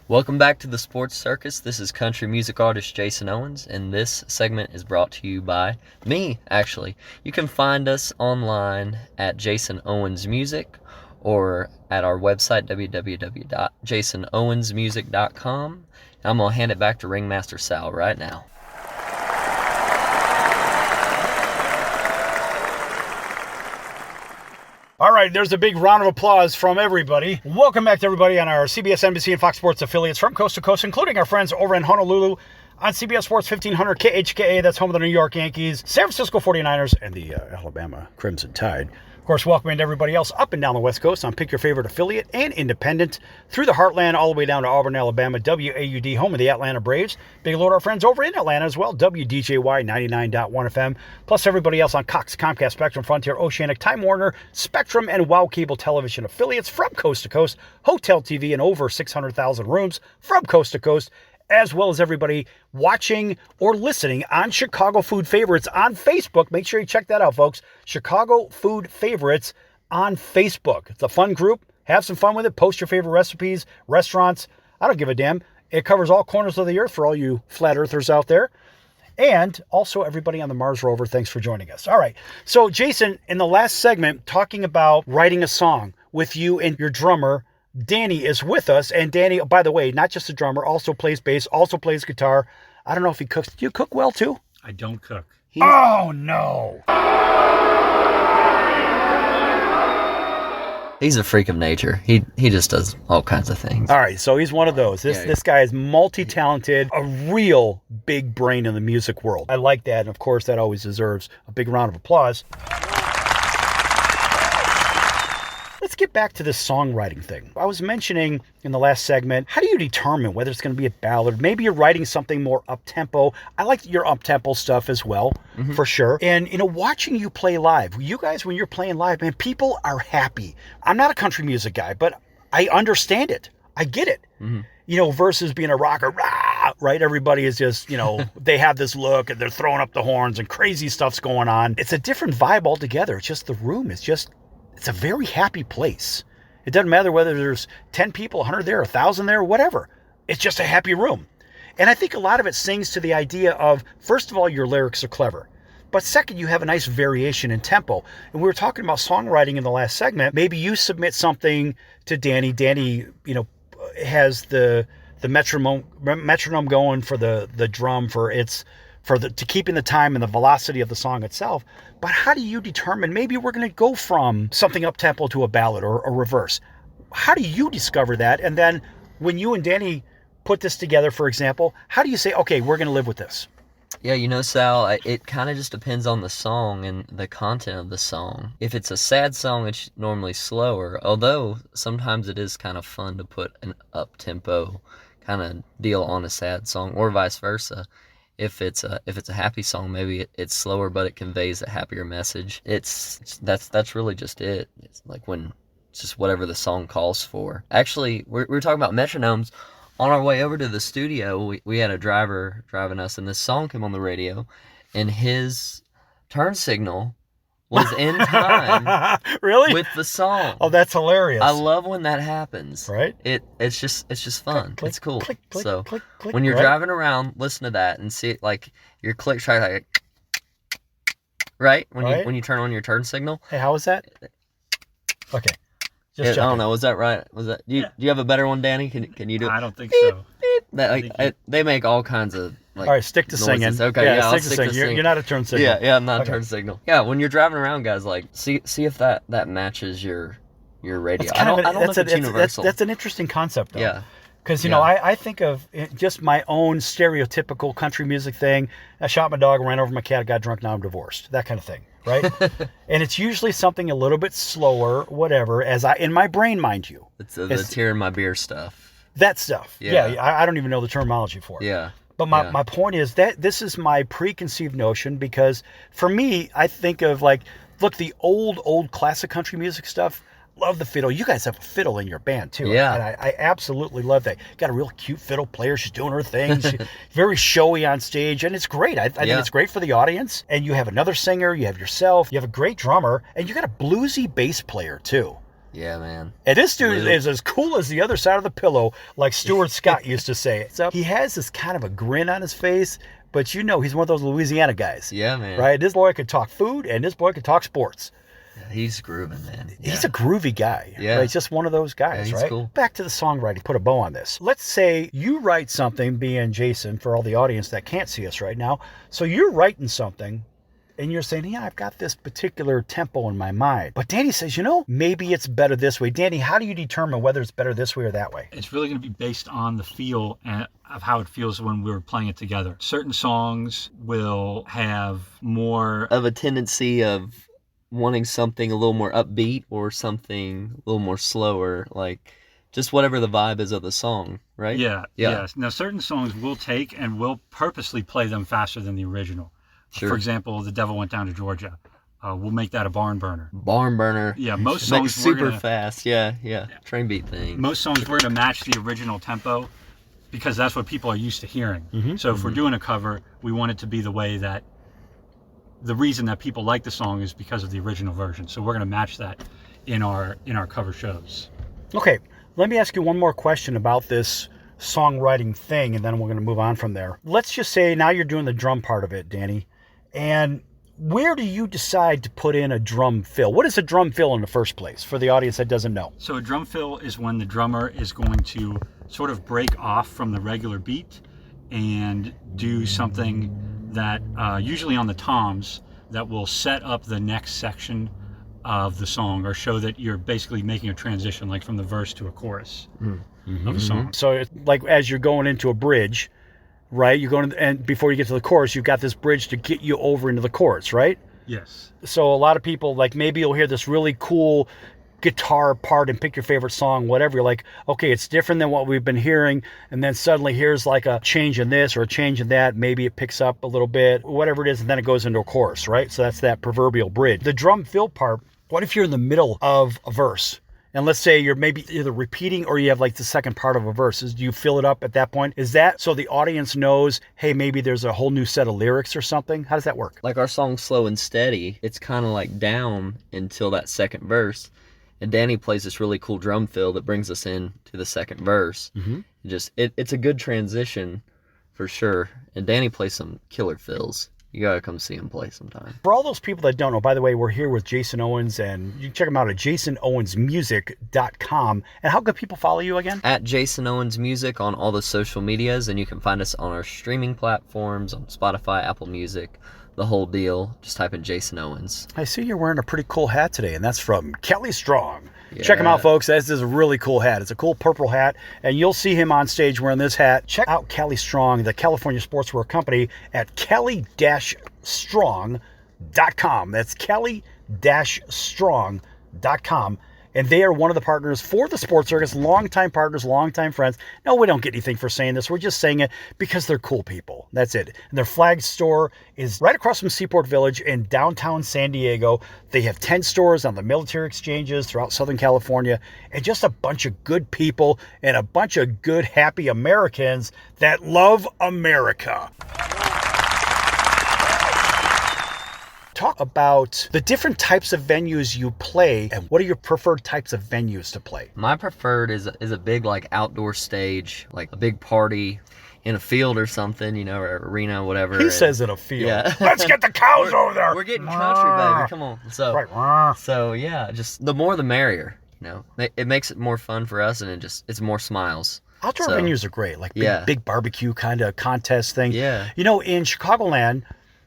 Welcome back to the Sports Circus. This is country music artist Jason Owens, and this segment is brought to you by me, actually. You can find us online at Jason Owens Music or at our website, www.jasonowensmusic.com. I'm going to hand it back to Ringmaster Sal right now. All right, there's a big round of applause from everybody. Welcome back to everybody on our CBS, NBC, and Fox Sports affiliates from coast to coast, including our friends over in Honolulu on CBS Sports 1500 KHKA. That's home of the New York Yankees, San Francisco 49ers, and the Alabama Crimson Tide. Of course, welcoming to everybody else up and down the West Coast on Pick Your Favorite Affiliate and Independent, through the Heartland all the way down to Auburn, Alabama, WAUD, home of the Atlanta Braves. Big hello to our friends over in Atlanta as well, WDJY 99.1 FM, plus everybody else on Cox, Comcast, Spectrum, Frontier, Oceanic, Time Warner, Spectrum, and WOW Cable Television affiliates from coast to coast, Hotel TV in over 600,000 rooms from coast to coast, as well as everybody watching or listening on Chicago Food Favorites on Facebook. Make sure you check that out, folks. Chicago Food Favorites on Facebook. It's a fun group. Have some fun with it. Post your favorite recipes, restaurants. I don't give a damn. It covers all corners of the earth for all you flat earthers out there. And also everybody on the Mars rover, thanks for joining us. All right. So, Jason, in the last segment, talking about writing a song with you and your drummer, Danny is with us. And Danny, by the way, not just a drummer, also plays bass, also plays guitar. I don't know if he cooks. Do you cook well, too? I don't cook. Oh, no. He's a freak of nature. He just does all kinds of things. All right, so he's one of those. This guy is multi-talented, a real big brain in the music world. I like that, and of course, that always deserves a big round of applause. Let's get back to this songwriting thing. I was mentioning in the last segment, how do you determine whether it's going to be a ballad? Maybe you're writing something more up-tempo. I like your up-tempo stuff as well, for sure. And, watching you play live, you guys, when you're playing live, man, people are happy. I'm not a country music guy, but I understand it. I get it. Versus being a rocker, rah, right? Everybody is just, they have this look and they're throwing up the horns and crazy stuff's going on. It's a different vibe altogether. It's just the room is just... It's a very happy place. It doesn't matter whether there's 10 people, 100 there, 1,000 there, whatever. It's just a happy room. And I think a lot of it sings to the idea of, first of all, your lyrics are clever. But second, you have a nice variation in tempo. And we were talking about songwriting in the last segment. Maybe you submit something to Danny. Danny, has the metronome going for the drum to keeping the time and the velocity of the song itself. But how do you determine, maybe we're going to go from something up tempo to a ballad or a reverse? How do you discover that? And then when you and Danny put this together, for example, how do you say, okay, we're going to live with this? Yeah, Sal, it kind of just depends on the song and the content of the song. If it's a sad song, it's normally slower, although sometimes it is kind of fun to put an up-tempo kind of deal on a sad song, or vice versa. If it's a happy song, maybe it's slower, but it conveys a happier message. That's really just it. It's like when it's just whatever the song calls for. Actually, we were talking about metronomes. On our way over to the studio, we had a driver driving us, and this song came on the radio, and his turn signal was in time really? With the song. Oh, that's hilarious. I love when that happens. Right? It's just fun. Click, it's cool. click, click, so click, click, when you're right? driving around, listen to that and see it, like your click track, like, right? When you turn on your turn signal. Hey, how was that? Okay. I don't know. Was that right? Do you have a better one, Danny? Can you do it? I don't think so. They make all kinds of all right. Stick to noises. singing. Okay, yeah, I'll stick to singing. You're not a turn signal. Yeah, I'm not a turn signal. Yeah, when you're driving around, guys, like see if that matches your radio. I don't know if it's universal. That's an interesting concept, though. Yeah. Because, I think of just my own stereotypical country music thing. I shot my dog, ran over my cat, got drunk, now I'm divorced. That kind of thing, right? And it's usually something a little bit slower, whatever, in my brain, mind you. It's the tear in my beer stuff. That stuff. Yeah. I don't even know the terminology for it. Yeah. But my point is that this is my preconceived notion, because for me, I think of the old classic country music stuff. Love the fiddle. You guys have a fiddle in your band, too. Yeah. And I absolutely love that. Got a real cute fiddle player. She's doing her thing. She's very showy on stage, and it's great. I think it's great for the audience. And you have another singer. You have yourself. You have a great drummer. And you got a bluesy bass player, too. Yeah, man. And this dude is as cool as the other side of the pillow, like Stuart Scott used to say. So he has this kind of a grin on his face, but he's one of those Louisiana guys. Yeah, man. Right? This boy could talk food, and this boy could talk sports. He's grooving, man. Yeah. He's a groovy guy. Yeah. Right? He's just one of those guys, he's right? Cool. Back to the songwriting, put a bow on this. Let's say you write something, being Jason, for all the audience that can't see us right now. So you're writing something, and you're saying, yeah, I've got this particular tempo in my mind. But Danny says, maybe it's better this way. Danny, how do you determine whether it's better this way or that way? It's really going to be based on the feel of how it feels when we were playing it together. Certain songs will have more of a tendency of wanting something a little more upbeat or something a little more slower, like just whatever the vibe is of the song, right? Yeah. Now, certain songs we'll take and we'll purposely play them faster than the original. Sure. For example, The Devil Went Down to Georgia. We'll make that a barn burner. Barn burner. Yeah, most songs super fast. Yeah. Train beat thing. Most songs we're going to match the original tempo because that's what people are used to hearing. Mm-hmm. So if we're doing a cover, we want it to be the way that the reason that people like the song is because of the original version. So we're going to match that in our cover shows. Okay, let me ask you one more question about this songwriting thing, and then we're going to move on from there. Let's just say now you're doing the drum part of it, Danny, and where do you decide to put in a drum fill? What is a drum fill in the first place, for the audience that doesn't know? So a drum fill is when the drummer is going to sort of break off from the regular beat and do something that usually on the toms that will set up the next section of the song, or show that you're basically making a transition, like from the verse to a chorus of a song. So it's like as you're going into a bridge, right? You're going, and before you get to the chorus, you've got this bridge to get you over into the chorus, right? Yes. So a lot of people, like, maybe you'll hear this really cool guitar part and pick your favorite song, whatever. You're like, okay, it's different than what we've been hearing. And then suddenly here's like a change in this or a change in that. Maybe it picks up a little bit, whatever it is, and then it goes into a chorus, right? So that's that proverbial bridge. The drum fill part, what if you're in the middle of a verse? And let's say you're maybe either repeating or you have like the second part of a verse. Do you fill it up at that point? Is that so the audience knows, hey, maybe there's a whole new set of lyrics or something? How does that work? Like our song Slow and Steady, it's kind of like down until that second verse. And Danny plays this really cool drum fill that brings us in to the second verse. Mm-hmm. It's a good transition for sure. And Danny plays some killer fills. You gotta come see him play sometime. For all those people that don't know, by the way, we're here with Jason Owens, and you can check him out at jasonowensmusic.com. And how can people follow you again? At Jason Owens Music on all the social medias, and you can find us on our streaming platforms, on Spotify, Apple Music, the whole deal. Just type in Jason Owens. I see you're wearing a pretty cool hat today, and that's from Kelly Strong. Yeah. Check him out, folks. This is a really cool hat. It's a cool purple hat, and you'll see him on stage wearing this hat. Check out Kelly Strong, the California Sportswear Company, at kelly-strong.com. That's kelly-strong.com. And they are one of the partners for the Sports Circus, longtime partners, longtime friends. No, we don't get anything for saying this. We're just saying it because they're cool people. That's it. And their flag store is right across from Seaport Village in downtown San Diego. They have 10 stores on the military exchanges throughout Southern California, and just a bunch of good people and a bunch of good, happy Americans that love America. Talk about the different types of venues you play, and what are your preferred types of venues to play? My preferred is a big like outdoor stage, like a big party in a field or something, you know, or arena, whatever. He says in a field. Yeah. Let's get the cows over there. We're getting country, baby. Come on. So yeah, just the more the merrier. You know, it makes it more fun for us, and it's more smiles. Outdoor venues are great, like big barbecue kind of contest thing. Yeah. You know, in Chicagoland,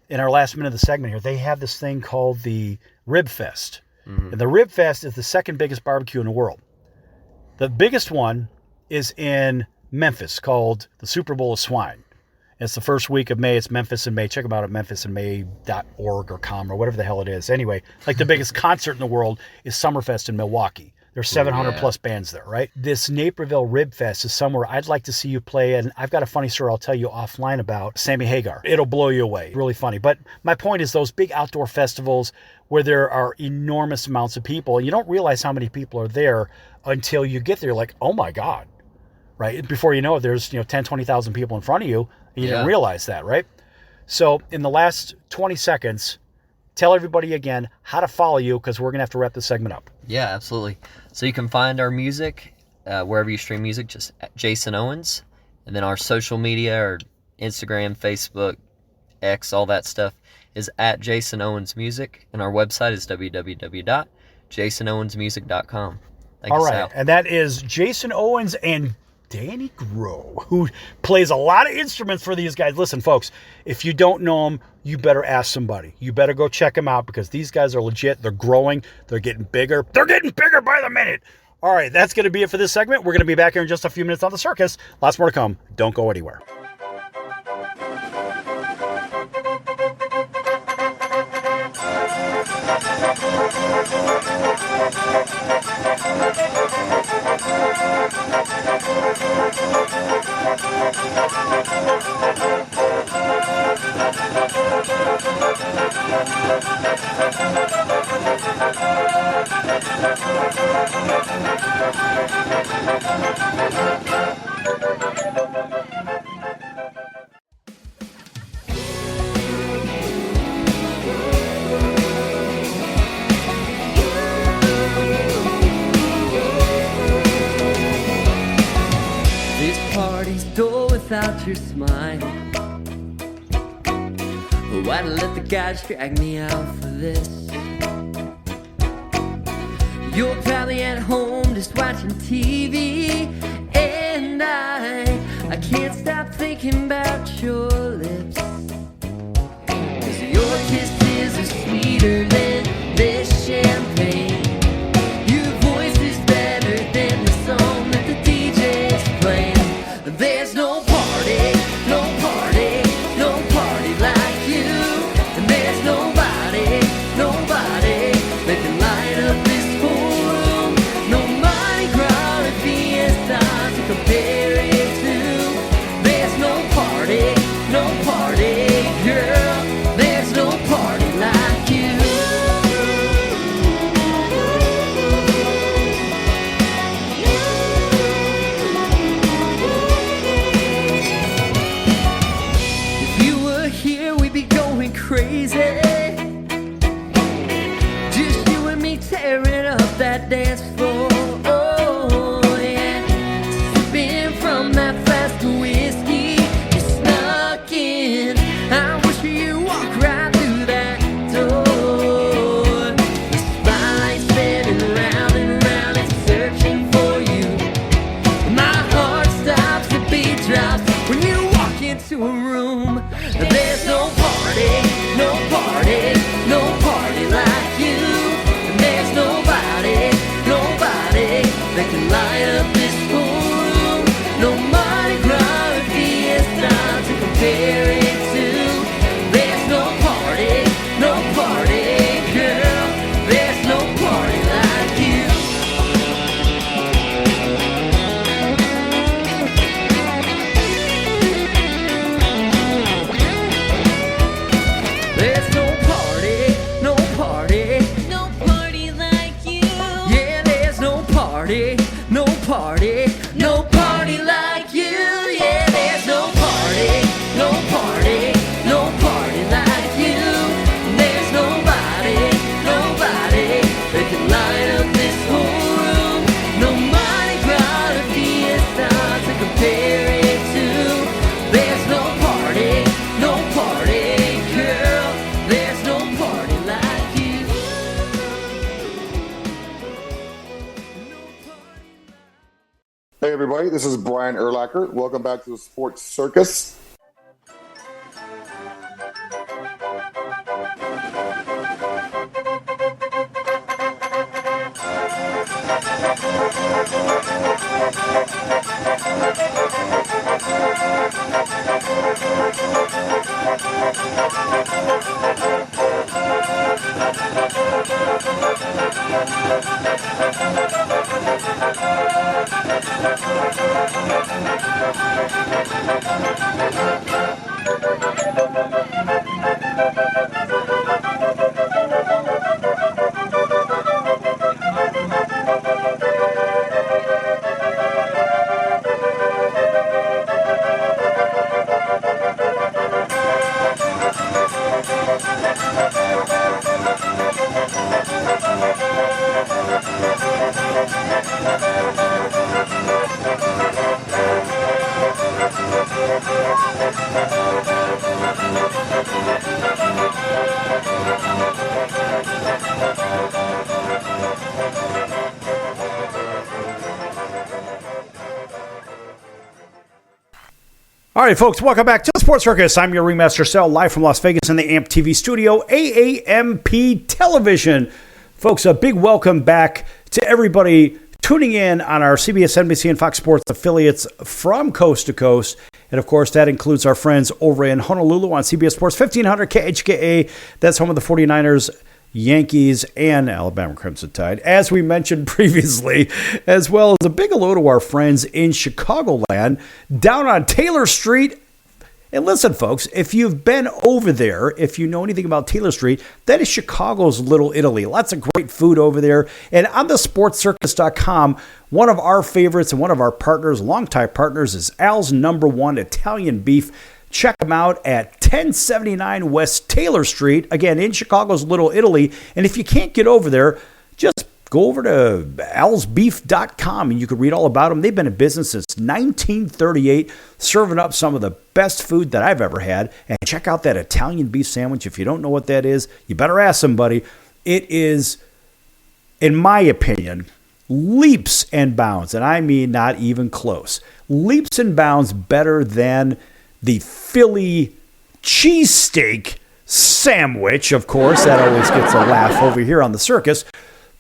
in our last minute of the segment here, they have this thing called the Rib Fest. Mm-hmm. And the Rib Fest is the second biggest barbecue in the world. The biggest one is in Memphis, called the Super Bowl of Swine. It's the first week of May. It's Memphis in May. Check them out at memphisinmay.org or com or whatever the hell it is. Anyway, like the biggest concert in the world is Summerfest in Milwaukee. There's 700 plus bands there, right? This Naperville Rib Fest is somewhere I'd like to see you play, and I've got a funny story I'll tell you offline about Sammy Hagar. It'll blow you away. Really funny. But my point is those big outdoor festivals where there are enormous amounts of people, and you don't realize how many people are there until you get there. Like, oh my God, right? Before you know it, there's 10, 20,000 people in front of you, and you didn't realize that, right? So in the last 20 seconds, tell everybody again how to follow you, because we're going to have to wrap this segment up. Yeah, absolutely. So you can find our music wherever you stream music, just at Jason Owens. And then our social media, or Instagram, Facebook, X, all that stuff is at Jason Owens Music. And our website is www.jasonowensmusic.com. All right. Sal. And that is Jason Owens and Danny Groh, who plays a lot of instruments for these guys. Listen, folks, if you don't know them, you better ask somebody. You better go check them out, because these guys are legit. They're growing. They're getting bigger. They're getting bigger by the minute. All right, that's going to be it for this segment. We're going to be back here in just a few minutes on the circus. Lots more to come. Don't go anywhere. Without your smile, why'd I let the guys drag me out for this? You're probably at home just watching TV, and I can't stop thinking about your lips, 'cause your kisses are sweeter than this champagne. Your voice is better than the song that the DJ's playing. There's no party like you, and there's nobody that can light up this whole room. No Mardi Gras or Fiesta to compare it to. There's no party, girl. There's no party like you. that can light up this whole room. No Mardi Gras or Fiesta to compare it to. There's no party, girl. There's no party like you. There's no party, No party like you. yeah, there's no party like you. Yeah, there's no party like you. There's nobody that can light up this whole room. No Mardi Gras or Fiesta to compare it to. There's no party, girl. There's no party like you. Hey everybody, this is Brian Urlacher. Welcome back to the Sports Circus. All right, folks, welcome back to the Sports Circus. I'm your Ringmaster Sal, live from Las Vegas in the AMP TV studio, AAMP Television. Folks, a big welcome back to everybody tuning in on our CBS, NBC, and Fox Sports affiliates from coast to coast. And, of course, that includes our friends over in Honolulu on CBS Sports 1500 KHKA. That's home of the 49ers, Yankees, and Alabama Crimson Tide, as we mentioned previously, as well as a big hello to our friends in Chicagoland, down on Taylor Street. And listen, folks, if you've been over there, if you know anything about Taylor Street, that is Chicago's Little Italy. Lots of great food over there. And on the SportsCircus.com, one of our favorites and one of our partners, longtime partners, is Al's Number One Italian Beef. Check them out at 1079 West Taylor Street, again, in Chicago's Little Italy. And if you can't get over there, just go over to alsbeef.com and you can read all about them. They've been in business since 1938, serving up some of the best food that I've ever had. And check out that Italian beef sandwich. If you don't know what that is, you better ask somebody. It is, in my opinion, leaps and bounds, and I mean not even close, leaps and bounds better than the Philly cheesesteak sandwich. Of course, that always gets a laugh over here on the circus.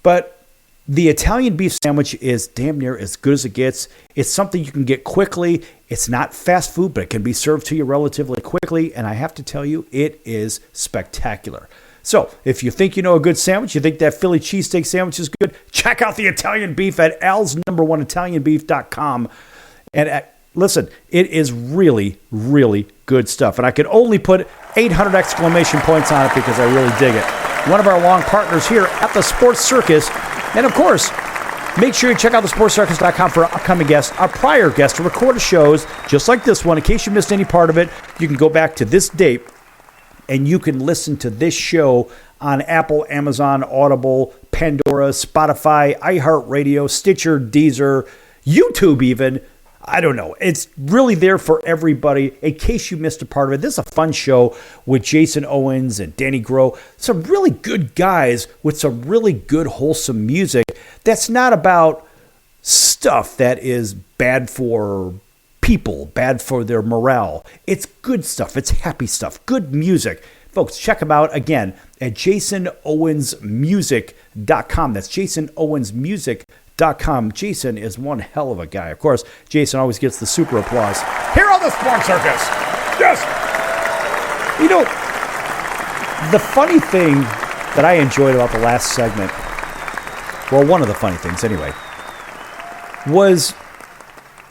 But the Italian beef sandwich is damn near as good as it gets. It's something you can get quickly. It's not fast food, but it can be served to you relatively quickly. And I have to tell you, it is spectacular. So if you think you know a good sandwich, you think that Philly cheesesteak sandwich is good, check out the Italian beef at alsnumber1italianbeef.com. And listen, it is really, really good stuff. And I could only put 800 exclamation points on it because I really dig it. One of our long partners here at the Sports Circus. And of course, make sure you check out the SportsCircus.com for our upcoming guests, our prior guests, recorded shows just like this one. In case you missed any part of it, you can go back to this date and you can listen to this show on Apple, Amazon, Audible, Pandora, Spotify, iHeartRadio, Stitcher, Deezer, YouTube even. I don't know. It's really there for everybody. In case you missed a part of it, this is a fun show with Jason Owens and Danny Groh. Some really good guys with some really good, wholesome music that's not about stuff that is bad for people, bad for their morale. It's good stuff. It's happy stuff. Good music. Folks, check them out again at jasonowensmusic.com. That's jasonowensmusic.com. sportscircus.com. Jason is one hell of a guy. Of course, Jason always gets the super applause here on the Sports Circus. Yes! You know, the funny thing that I enjoyed about the last segment, well, one of the funny things anyway, was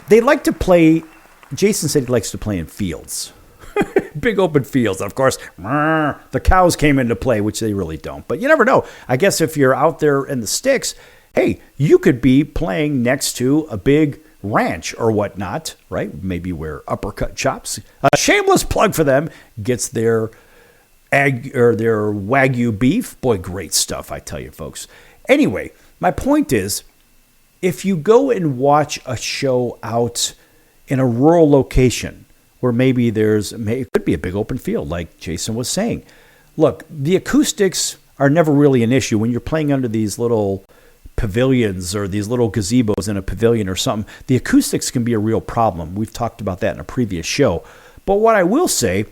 they like to play, Jason said he likes to play in fields. Big open fields. Of course, the cows came into play, which they really don't. But you never know. I guess if you're out there in the sticks, hey, you could be playing next to a big ranch or whatnot, right? Maybe where Uppercut Chops, a shameless plug for them, gets their their Wagyu beef. Boy, great stuff, I tell you, folks. Anyway, my point is, if you go and watch a show out in a rural location where maybe it could be a big open field, like Jason was saying. Look, the acoustics are never really an issue when you're playing under these little pavilions or these little gazebos in a pavilion or something. The acoustics can be a real problem. We've talked about that in a previous show. But what I will say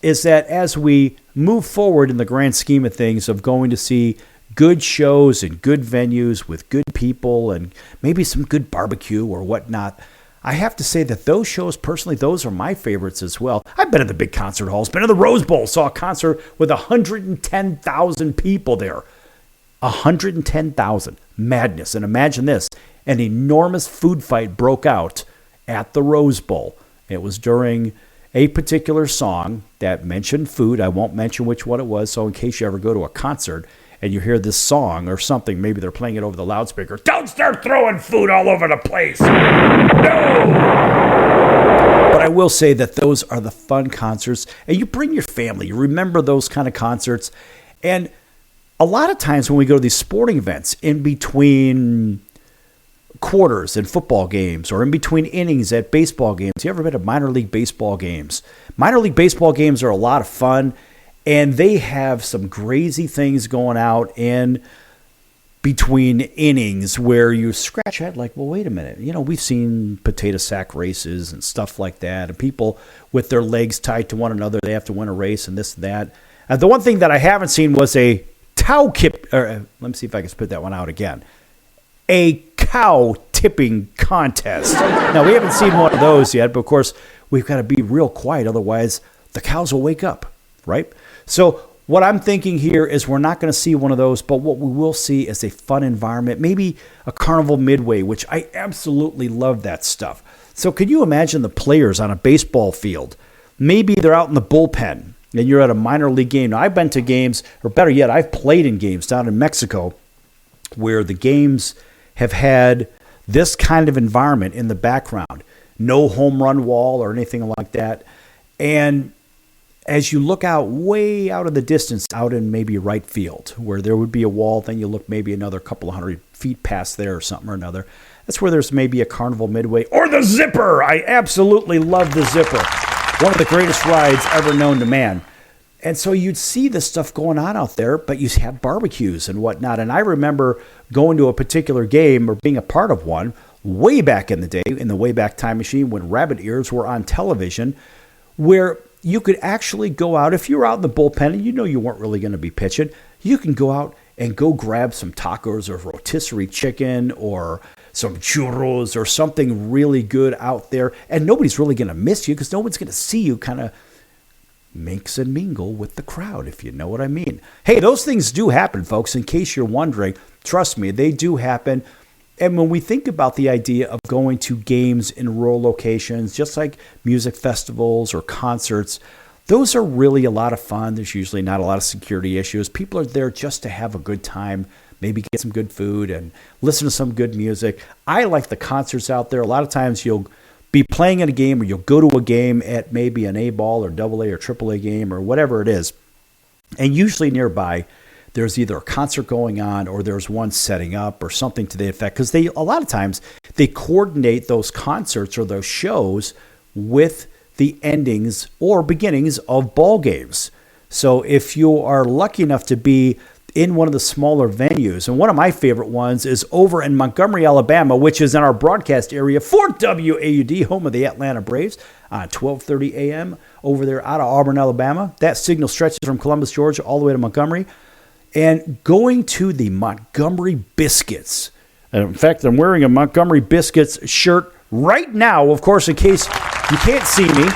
is that as we move forward in the grand scheme of things of going to see good shows and good venues with good people and maybe some good barbecue or whatnot, I have to say that those shows, personally, those are my favorites as well. I've been at the big concert halls, been to the Rose Bowl, saw a concert with 110,000 people there. 110,000. Madness. And imagine this, an enormous food fight broke out at the Rose Bowl. It was during a particular song that mentioned food. I won't mention which one it was, so in case you ever go to a concert and you hear this song or something, maybe they're playing it over the loudspeaker, don't start throwing food all over the place. No! But I will say that those are the fun concerts, and you bring your family. You remember those kind of concerts. And a lot of times when we go to these sporting events, in between quarters in football games or in between innings at baseball games, you ever been to minor league baseball games? Minor league baseball games are a lot of fun. And they have some crazy things going out in between innings where you scratch your head like, well, wait a minute. You know, we've seen potato sack races and stuff like that. And people with their legs tied to one another, they have to win a race and this and that. The one thing that I haven't seen was a let me see if I can spit that one out again. A cow tipping contest. Now, we haven't seen one of those yet, but of course, we've got to be real quiet. Otherwise, the cows will wake up, right? So what I'm thinking here is we're not going to see one of those, but what we will see is a fun environment, maybe a carnival midway, which I absolutely love that stuff. So can you imagine the players on a baseball field? Maybe they're out in the bullpen and you're at a minor league game. Now, I've been to games, or better yet, I've played in games down in Mexico where the games have had this kind of environment in the background. No home run wall or anything like that. And as you look out way out of the distance, out in maybe right field, where there would be a wall, then you look maybe another couple of 100 feet past there or something or another. That's where there's maybe a carnival midway. Or the Zipper! I absolutely love the Zipper. One of the greatest rides ever known to man. And so you'd see this stuff going on out there, but you have barbecues and whatnot. And I remember going to a particular game or being a part of one way back in the day, in the Wayback Time Machine, when rabbit ears were on television, where you could actually go out, if you were out in the bullpen and you know you weren't really going to be pitching, you can go out and go grab some tacos or rotisserie chicken or some churros or something really good out there. And nobody's really going to miss you because no one's going to see you kind of mix and mingle with the crowd, if you know what I mean. Hey, those things do happen, folks. In case you're wondering, trust me, they do happen. And when we think about the idea of going to games in rural locations, just like music festivals or concerts, those are really a lot of fun. There's usually not a lot of security issues. People are there just to have a good time, maybe get some good food and listen to some good music. I like the concerts out there. A lot of times you'll be playing in a game or you'll go to a game at maybe an A-ball or AA or AAA game or whatever it is. And usually nearby, there's either a concert going on or there's one setting up or something to the effect. Because a lot of times they coordinate those concerts or those shows with the endings or beginnings of ball games. So if you are lucky enough to be in one of the smaller venues, and one of my favorite ones is over in Montgomery, Alabama, which is in our broadcast area for WAUD, home of the Atlanta Braves, on 12:30 a.m. over there out of Auburn, Alabama. That signal stretches from Columbus, Georgia, all the way to Montgomery. And going to the Montgomery Biscuits And in fact, I'm wearing a Montgomery Biscuits shirt right now. Of course, in case you can't see me,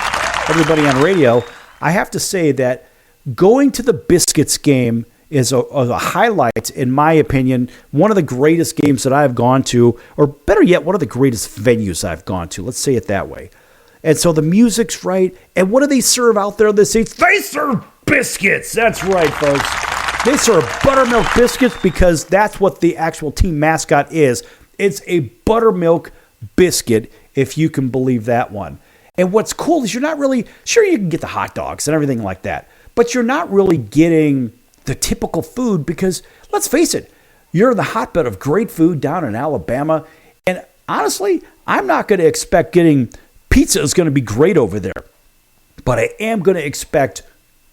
everybody on radio, I have to say that going to the Biscuits game is a highlight, in my opinion, one of the greatest games that I've gone to, or better yet, one of the greatest venues I've gone to. Let's say it that way. And so the music's right. And what do they serve out there in the seats? They serve biscuits. That's right, folks. They serve buttermilk biscuits because that's what the actual team mascot is. It's a buttermilk biscuit, if you can believe that one. And what's cool is you're not really, sure you can get the hot dogs and everything like that, but you're not really getting the typical food because, let's face it, you're in the hotbed of great food down in Alabama. And honestly, I'm not going to expect getting pizza is going to be great over there. But I am going to expect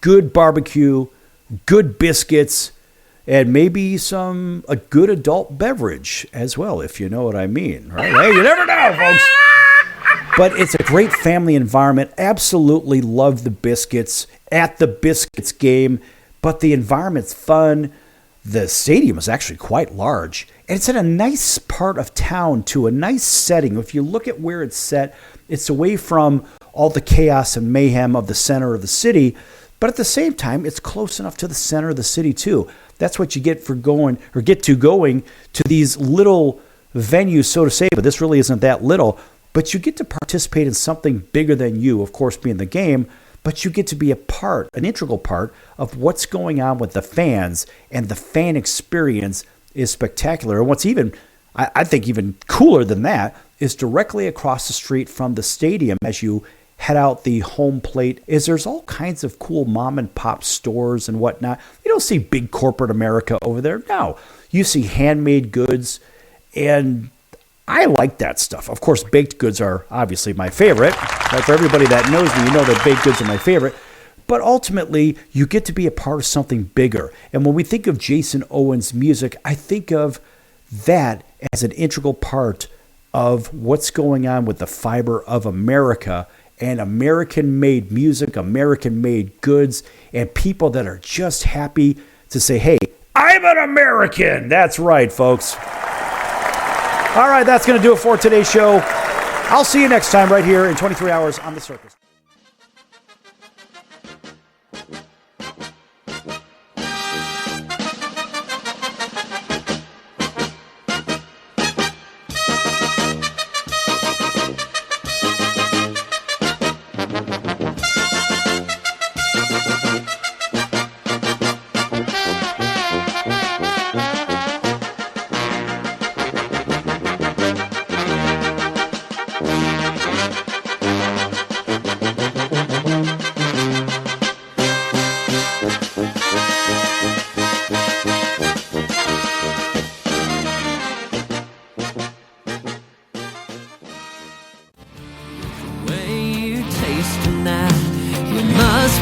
good barbecue, good biscuits, and maybe a good adult beverage as well, if you know what I mean. Right? Hey, you never know, folks. But it's a great family environment. Absolutely love the Biscuits at the Biscuits game. But the environment's fun. The stadium is actually quite large. And it's in a nice part of town, too, a nice setting. If you look at where it's set, it's away from all the chaos and mayhem of the center of the city. But at the same time, it's close enough to the center of the city, too. That's what you get for going to these little venues, so to say. But this really isn't that little. But you get to participate in something bigger than you, of course, being the game. But you get to be an integral part of what's going on with the fans, and the fan experience is spectacular. And what's I think even cooler than that is directly across the street from the stadium as you head out the home plate is there's all kinds of cool mom and pop stores and whatnot. You don't see big corporate America over there. No, you see handmade goods, and I like that stuff. Of course, baked goods are obviously my favorite. Right? For everybody that knows me, you know that baked goods are my favorite. But ultimately, you get to be a part of something bigger. And when we think of Jason Owens' music, I think of that as an integral part of what's going on with the fiber of America and American-made music, American-made goods, and people that are just happy to say, hey, I'm an American. That's right, folks. All right, that's going to do it for today's show. I'll see you next time right here in 23 hours on the Circus.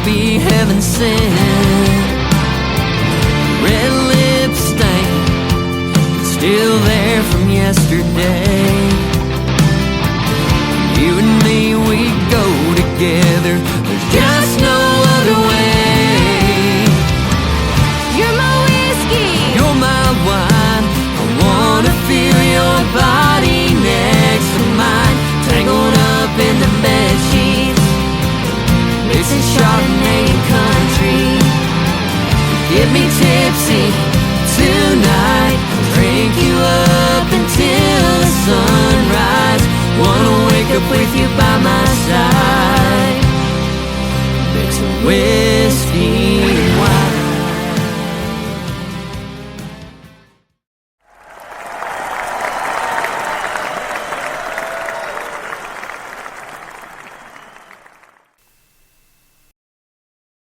Be heaven sent. Red lip stain, still there from yesterday. You and me, we go together. There's just no other way. You're my whiskey. You're my wine. I wanna feel your body next to mine, tangled up in the bed sheets. Mixing Chardonnay and country. Get me tipsy tonight. Drink you up until the sunrise. Wanna wake up with you by my side. Mixing whiskey